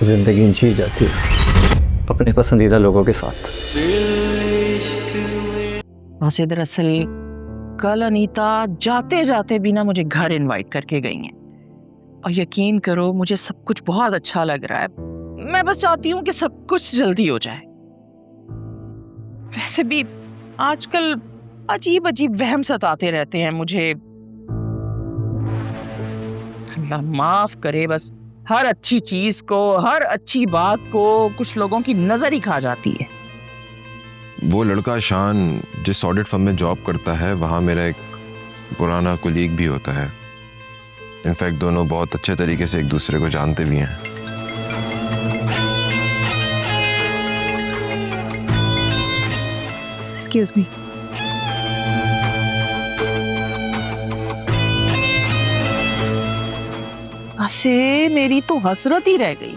जिंदगी जी जाती है अपने पसंदीदा लोगों के साथ। वैसे दरअसल कल अनीता जाते जाते भी ना मुझे घर इनवाइट करके गई हैं और यकीन करो मुझे सब कुछ बहुत अच्छा लग रहा है। मैं बस चाहती हूँ कि सब कुछ जल्दी हो जाए। वैसे भी आजकल अजीब अजीब वहम सताते रहते हैं मुझे। अल्लाह माफ करे, बस हर अच्छी चीज को, हर अच्छी बात को कुछ लोगों की नजर ही खा जाती है। वो लड़का शान जिस ऑडिट फर्म में जॉब करता है वहाँ मेरा एक पुराना कोलीग भी होता है। इनफैक्ट दोनों बहुत अच्छे तरीके से एक दूसरे को जानते भी हैं। Excuse me. वैसे मेरी तो हसरत ही रह गई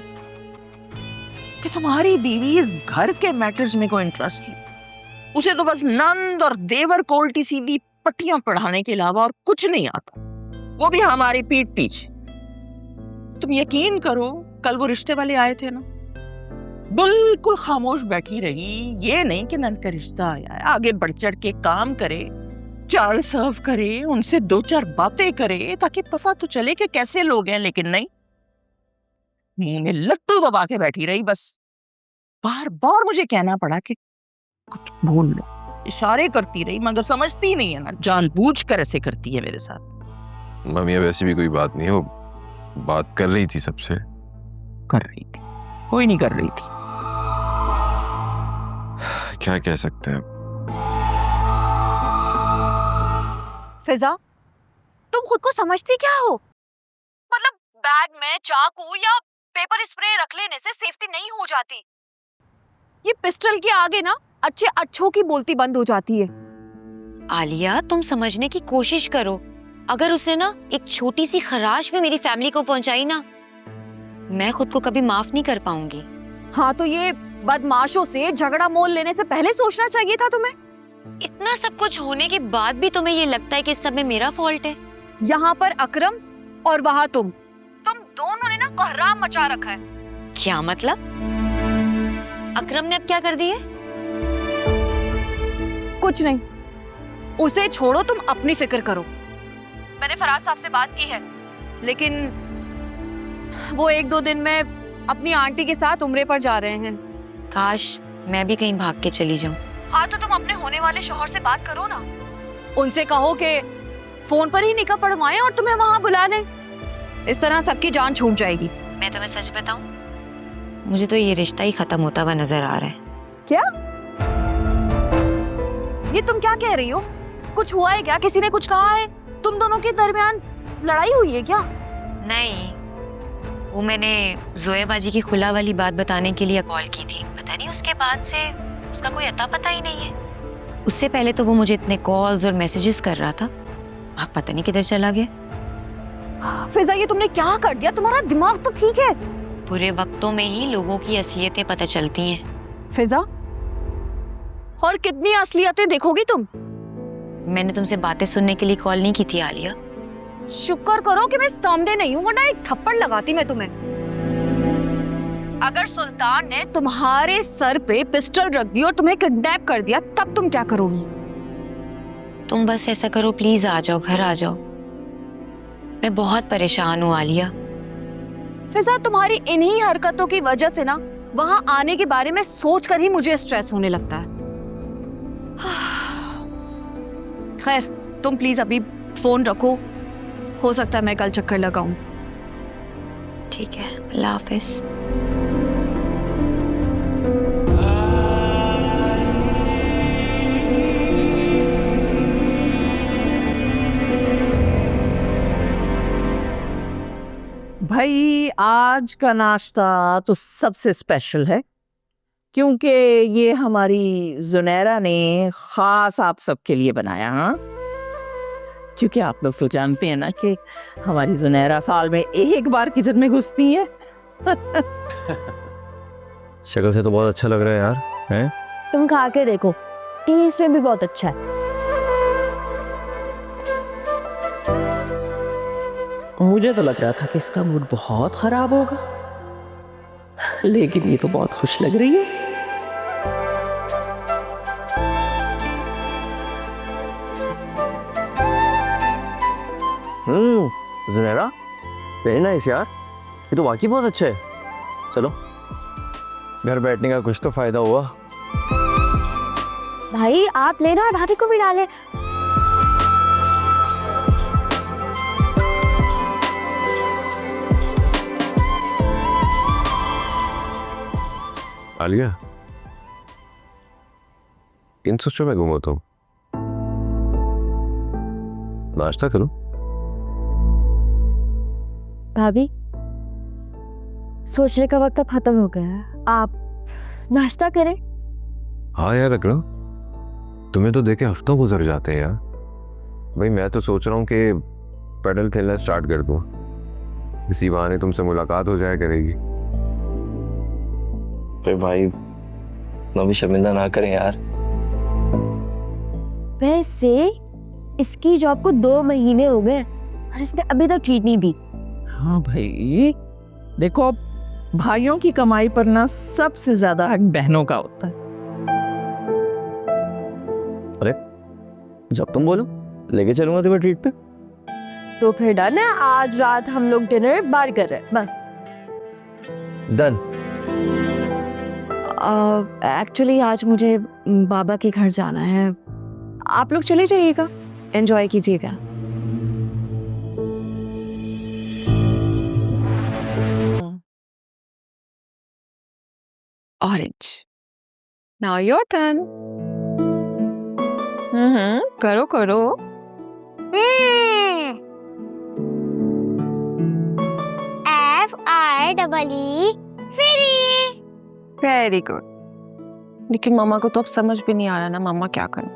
कि तुम्हारी बीवी इस घर के मैटर्स में कोई इंटरेस्ट नहीं। उसे तो बस नंद और देवर को उल्टी सीधी पट्टियां पढ़ाने के अलावा और कुछ नहीं आता, वो भी हमारी पीठ पीछे। तुम यकीन करो कल वो रिश्ते वाले आए थे ना, बिल्कुल खामोश बैठी रही। ये नहीं कि नंद का रिश्ता आया है, आगे बढ़ चढ़ के काम करे, चाय सर्व करे, उनसे दो चार बातें करे ताकि पता तो चले कि कैसे लोग हैं। लेकिन नहीं, मुंह में लट्टू दबा के बैठी रही। बस बार बार मुझे कहना पड़ा कि कुछ बोल लो, इशारे करती रही मगर समझती नहीं है ना, जानबूझकर ऐसे करती है मेरे साथ। मम्मी अब ऐसी भी कोई बात नहीं है, वो बात कर रही थी सबसे। कर रही थी, कोई नहीं कर रही थी। क्या कह सकते हैं। फिजा, तुम खुद को समझती क्या हो? मतलब बैग में चाकू या पेपर स्प्रे रख लेने से सेफ्टी नहीं हो जाती। ये पिस्टल के आगे ना अच्छे अच्छों की बोलती बंद हो जाती है। आलिया, तुम समझने की कोशिश करो। अगर उसने ना एक छोटी सी खराश भी मेरी फैमिली को पहुंचाई ना, मैं खुद को कभी माफ नहीं कर पाऊंगी। हाँ, तो ये बदमाशों से झगड़ा मोल लेने से पहले सोचना चाहिए था तुम्हें। इतना सब कुछ होने के बाद भी तुम्हें ये लगता है कि इस सब में मेरा फॉल्ट है? यहाँ पर अकरम और वहाँ तुम दोनों ने ना कोहराम मचा रखा है। क्या मतलब? अकरम ने अब क्या कर दिया? कुछ नहीं, उसे छोड़ो, तुम अपनी फिक्र करो। मैंने फराज साहब से बात की है, लेकिन वो 1-2 दिन में अपनी आंटी के साथ उम्रे पर जा रहे हैं। काश मैं भी कहीं भाग के चली जाऊं। हाँ, तो तुम अपने होने वाले शौहर से बात करो ना, उनसे कहो कि फोन पर ही निकाह पढ़वाएं और तुम्हें वहां बुला लें। इस तरह सबकी जान छूट जाएगी। मैं तुम्हें सच बताऊं, मुझे तो ये रिश्ता ही खत्म होता हुआ नजर आ रहा है। क्या? ये तुम क्या कह रही हो? कुछ हुआ है क्या? किसी ने कुछ कहा है? तुम दोनों के दरमियान लड़ाई हुई है क्या? नहीं, वो मैंने जोया बाजी की खुला वाली बात बताने के लिए कॉल की थी। पता नहीं उसके बाद से उसका कोई अता पता ही नहीं है। उससे पहले तो वो मुझे इतने कॉल्स और मैसेजेस कर रहा था, अब पता नहीं किधर चला गया। फिजा, ये तुमने क्या कर दिया? तुम्हारा दिमाग तो ठीक है। बुरे वक्तों में ही लोगों की असलियतें पता चलती हैं। फिजा, और कितनी असलियतें देखोगी तुम? मैंने तुमसे बातें सुनने के लिए कॉल नहीं की थी आलिया। शुक्र करो कि मैं सामने नहीं हूँ, वरना एक थप्पड़ लगाती मैं तुम्हें। अगर सुल्तान ने तुम्हारे सर पे पिस्टल रख दी और तुम्हें किडनैप कर दिया, तब तुम क्या करोगी? तुम बस ऐसा करो, प्लीज आ जाओ, घर आ जाओ। मैं बहुत परेशान हूँ आलिया। फिजा, तुम्हारी इन्हीं हरकतों की वजह से ना वहां आने के बारे में सोचकर ही मुझे स्ट्रेस होने लगता है। खैर, तुम प्लीज अभी फोन रखो, हो सकता है मैं कल चक्कर लगाऊं। ठीक है, अल्लाह हाफिज। भाई आज का नाश्ता तो सबसे स्पेशल है, क्योंकि ये हमारी जुनैरा ने खास आप सबके लिए बनाया। हाँ, क्योंकि आप लोग तो जानते हैं ना कि हमारी जुनैरा साल में एक बार किचन में घुसती है। शक्ल से तो बहुत अच्छा लग रहा है यार, हैं? तुम खा के देखो, टेस्ट में भी बहुत अच्छा है। मुझे तो लग रहा था कि इसका मूड बहुत खराब होगा, लेकिन ये तो बहुत खुश लग रही है। जुनैरा, वेरी नाइस यार, ये तो वाकई बहुत अच्छा है। चलो, घर बैठने का कुछ तो फायदा हुआ। भाई आप लेना और भाभी को भी डाले। आलिया, इन सोचों में गुम होता हूँ। नाश्ता करो। भाभी, सोचने का वक्त अब खत्म हो गया है, आप नाश्ता करें। हाँ यार अकरम, तुम्हें तो देखे हफ्तों गुजर जाते हैं यार। भाई मैं तो सोच रहा हूँ कि पैडल खेलना स्टार्ट कर दूँ, इसी बहाने तुमसे मुलाकात हो जाया करेगी। अरे भाई, इतना भी शर्मिंदा ना करें यार। वैसे इसकी जॉब को 2 महीने हो गए और इसने अभी तक ट्रीट नहीं दी। हाँ भाई, देखो अब भाइयों की कमाई पर ना सबसे ज्यादा हक बहनों का होता है। जब तुम बोलो लेके चलूंगा तुम्हें ट्रीट पे। तो फिर डन है, आज रात हम लोग डिनर बाहर कर रहे हैं बस। डन। एक्चुअली आज मुझे बाबा के घर जाना है, आप लोग चले जाइएगा, एंजॉय कीजिएगा। Orange. Now your turn. करो करो। FREE free. Very good. लेकिन मम्मा को तो अब समझ भी नहीं आ रहा ना मम्मा क्या करूं।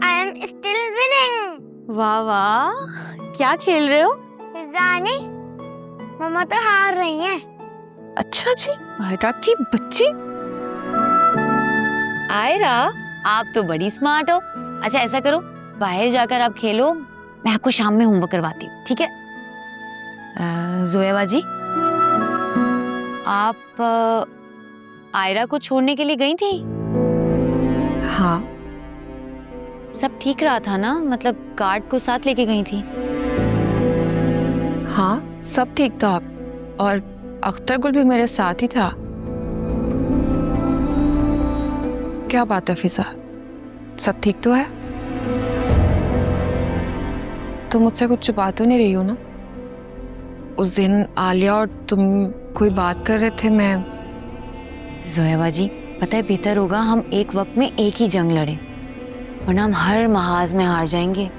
I am still winning. वाह वाह, क्या खेल रहे हो? जाने मम्मा तो हार रही हैं। अच्छा जी, आयरा की बच्ची। आयरा, आप तो बड़ी स्मार्ट हो। अच्छा ऐसा करो, बाहर जाकर आप खेलो, मैं आपको शाम में होमवर्क करवाती हूँ, ठीक है? जोया बाजी, आप आयरा को छोड़ने के लिए गई थी? हाँ। सब ठीक रहा था ना? मतलब गार्ड को साथ लेके गई थी? हाँ सब ठीक था, और अख्तर गुल भी मेरे साथ ही था। क्या बात है फिजा, सब ठीक तो है? तुम मुझसे कुछ छुपा तो नहीं रही हो ना? उस दिन आलिया और तुम कोई बात कर रहे थे। मैं जोया बाजी, पता है बेहतर होगा हम एक वक्त में एक ही जंग लड़े, वरना हम हर महाज में हार जाएंगे।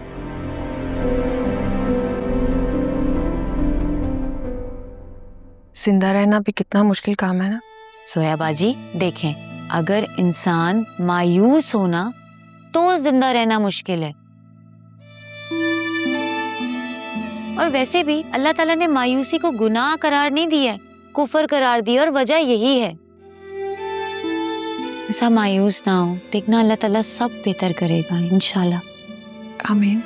जिंदा रहना भी कितना मुश्किल काम है ना। जोया बाजी देखें, अगर इंसान मायूस हो ना तो जिंदा रहना मुश्किल है। और वैसे भी अल्लाह ताला ने मायूसी को गुनाह करार नहीं दिया है, कुफर करार दिया, और वजह यही है। ऐसा मायूस ना हो, देखना अल्लाह ताला सब बेहतर करेगा इंशाल्लाह। आमीन।